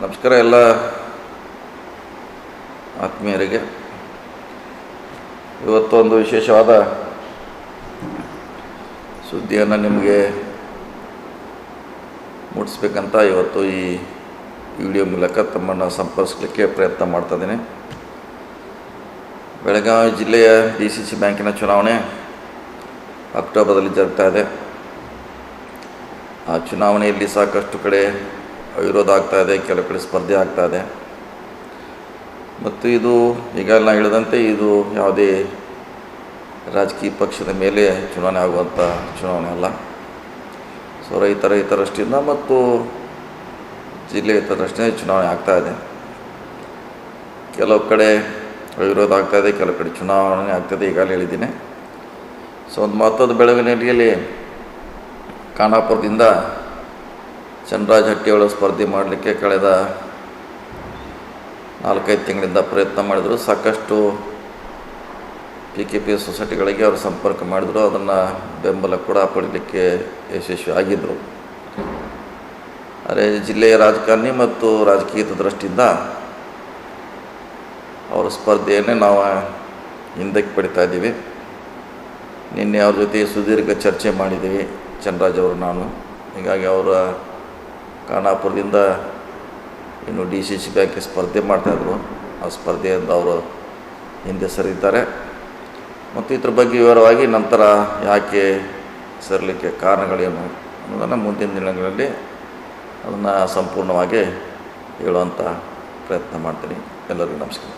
ನಮಸ್ಕಾರ ಎಲ್ಲ ಆತ್ಮೀಯರಿಗೆ. ಇವತ್ತು ಒಂದು ವಿಶೇಷವಾದ ಸುದ್ದಿಯನ್ನು ನಿಮಗೆ ಮುಟ್ಟಿಸ್ಬೇಕಂತ ಇವತ್ತು ಈ ವಿಡಿಯೋ ಮೂಲಕ ತಮ್ಮನ್ನು ಸಂಪರ್ಕಿಸಲಿಕ್ಕೆ ಪ್ರಯತ್ನ ಮಾಡ್ತಾಯಿದ್ದೀನಿ. ಬೆಳಗಾವಿ ಜಿಲ್ಲೆಯ DCC ಬ್ಯಾಂಕಿನ ಚುನಾವಣೆ ಅಕ್ಟೋಬರ್ದಲ್ಲಿ ಜರುಗ್ತಾ ಇದೆ. ಆ ಚುನಾವಣೆಯಲ್ಲಿ ಸಾಕಷ್ಟು ಕಡೆ ವಿರೋಧ ಆಗ್ತಾಯಿದೆ, ಕೆಲವು ಕಡೆ ಸ್ಪರ್ಧೆ ಆಗ್ತಾಯಿದೆ. ಮತ್ತು ಇದು ಈಗ ನಾನು ಹೇಳಿದಂತೆ ಇದು ಯಾವುದೇ ರಾಜಕೀಯ ಪಕ್ಷದ ಮೇಲೆ ಚುನಾವಣೆ ಆಗುವಂಥ ಚುನಾವಣೆ ಅಲ್ಲ. ಸೊ ರೈತರ ಹಿತದೃಷ್ಟಿಯಿಂದ ಮತ್ತು ಜಿಲ್ಲೆ ಹಿತದೃಷ್ಟಿಯಿಂದ ಚುನಾವಣೆ ಆಗ್ತಾಯಿದೆ. ಕೆಲವು ಕಡೆ ವಿರೋಧ ಆಗ್ತಾಯಿದೆ, ಕೆಲವು ಕಡೆ ಚುನಾವಣೆ ಆಗ್ತಾಯಿದೆ, ಈಗಾಗಲೇ ಹೇಳಿದ್ದೀನಿ. ಸೊ ಒಂದು ಮಹತ್ವದ ಬೆಳವಣಿಗೆಯಲ್ಲಿ ಖಾನಾಪುರದಿಂದ ಚನ್ನರಾಜ ಹಟ್ಟಿಯೊಳ ಸ್ಪರ್ಧೆ ಮಾಡಲಿಕ್ಕೆ ಕಳೆದ 4-5 ತಿಂಗಳಿಂದ ಪ್ರಯತ್ನ ಮಾಡಿದರು. ಸಾಕಷ್ಟು PKP ಸೊಸೈಟಿಗಳಿಗೆ ಅವರು ಸಂಪರ್ಕ ಮಾಡಿದರು, ಅದನ್ನು ಬೆಂಬಲ ಕೂಡ ಪಡೀಲಿಕ್ಕೆ ಯಶಸ್ವಿ ಆಗಿದ್ದರು. ಆದರೆ ಜಿಲ್ಲೆಯ ರಾಜಕಾರಣಿ ಮತ್ತು ರಾಜಕೀಯದ ದೃಷ್ಟಿಯಿಂದ ಅವರ ಸ್ಪರ್ಧೆಯನ್ನೇ ನಾವು ಹಿಂದಕ್ಕೆ ಪಡಿತಾ ಇದ್ದೀವಿ. ನಿನ್ನೆ ಅವ್ರ ಜೊತೆ ಸುದೀರ್ಘ ಚರ್ಚೆ ಮಾಡಿದ್ದೀವಿ, ಚನ್ನರಾಜ್ ಅವರು ನಾನು. ಹೀಗಾಗಿ ಅವರ ಖಾನಾಪುರದಿಂದ ಇನ್ನು DCC ಬ್ಯಾಂಕಿಗೆ ಸ್ಪರ್ಧೆ ಮಾಡ್ತಾಯಿದ್ರು. ಆ ಸ್ಪರ್ಧೆಯಿಂದ ಅವರು ಹಿಂದೆ ಸರಿದ್ದಾರೆ. ಮತ್ತು ಇದ್ರ ಬಗ್ಗೆ ವಿವರವಾಗಿ ನಂತರ ಯಾಕೆ ಸರಿಲಿಕ್ಕೆ ಕಾರಣಗಳೇನು ಅನ್ನೋದನ್ನು ಮುಂದಿನ ದಿನಗಳಲ್ಲಿ ಅದನ್ನು ಸಂಪೂರ್ಣವಾಗಿ ಹೇಳುವಂಥ ಪ್ರಯತ್ನ ಮಾಡ್ತೀನಿ. ಎಲ್ಲರಿಗೂ ನಮಸ್ಕಾರ.